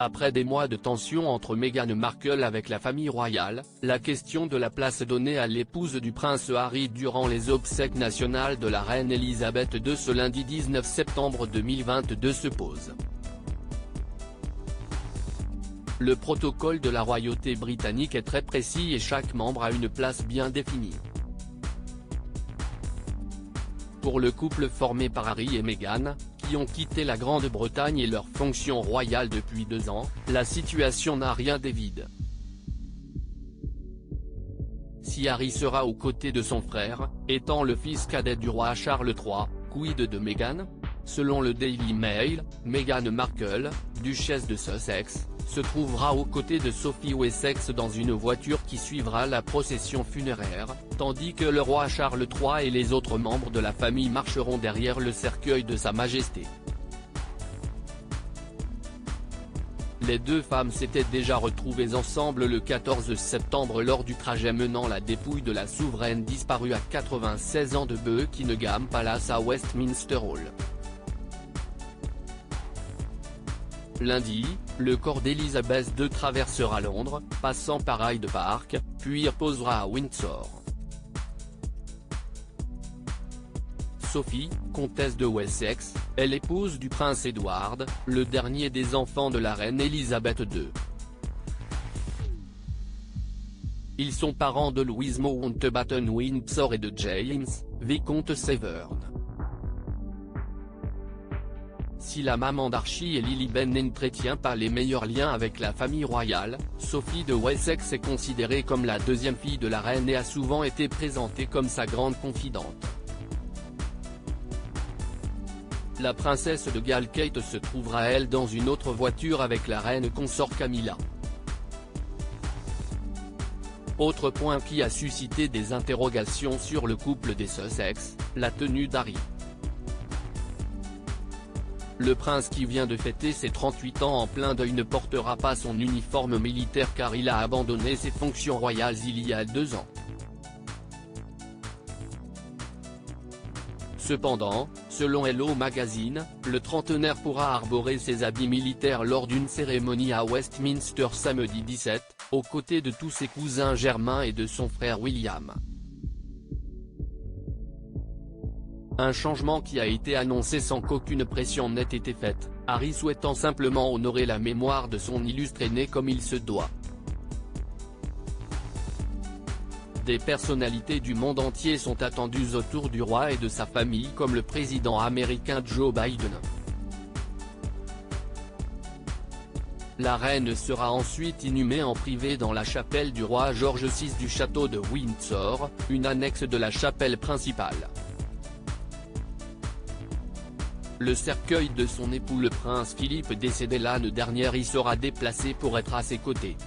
Après des mois de tension entre Meghan Markle avec la famille royale, la question de la place donnée à l'épouse du prince Harry durant les obsèques nationales de la reine Elisabeth II ce lundi 19 septembre 2022 se pose. Le protocole de la royauté britannique est très précis et chaque membre a une place bien définie. Pour le couple formé par Harry et Meghan, qui ont quitté la Grande-Bretagne et leurs fonctions royales depuis 2 ans, la situation n'a rien d'évident. Si Harry sera aux côtés de son frère, étant le fils cadet du roi Charles III, quid de Meghan ? Selon le Daily Mail, Meghan Markle, duchesse de Sussex, se trouvera aux côtés de Sophie Wessex dans une voiture qui suivra la procession funéraire, tandis que le roi Charles III et les autres membres de la famille marcheront derrière le cercueil de Sa Majesté. Les deux femmes s'étaient déjà retrouvées ensemble le 14 septembre lors du trajet menant la dépouille de la souveraine disparue à 96 ans de Buckingham Palace à Westminster Hall. Lundi, le corps d'Elisabeth II traversera Londres, passant par Hyde Park, puis reposera à Windsor. Sophie, comtesse de Wessex, est l'épouse du prince Edward, le dernier des enfants de la reine Elisabeth II. Ils sont parents de Louise Mountbatten Windsor et de James, vicomte Severn. Si la maman d'Archie et Lily n'entretient pas les meilleurs liens avec la famille royale, Sophie de Wessex est considérée comme la deuxième fille de la reine et a souvent été présentée comme sa grande confidente. La princesse de Galles Kate se trouvera elle dans une autre voiture avec la reine consort Camilla. Autre point qui a suscité des interrogations sur le couple des Sussex, la tenue d'Harry. Le prince qui vient de fêter ses 38 ans en plein deuil ne portera pas son uniforme militaire car il a abandonné ses fonctions royales il y a 2 ans. Cependant, selon Hello Magazine, le trentenaire pourra arborer ses habits militaires lors d'une cérémonie à Westminster samedi 17, aux côtés de tous ses cousins germains et de son frère William. Un changement qui a été annoncé sans qu'aucune pression n'ait été faite, Harry souhaitant simplement honorer la mémoire de son illustre aîné comme il se doit. Des personnalités du monde entier sont attendues autour du roi et de sa famille comme le président américain Joe Biden. La reine sera ensuite inhumée en privé dans la chapelle du roi George VI du château de Windsor, une annexe de la chapelle principale. Le cercueil de son époux le prince Philippe décédé l'année dernière y sera déplacé pour être à ses côtés.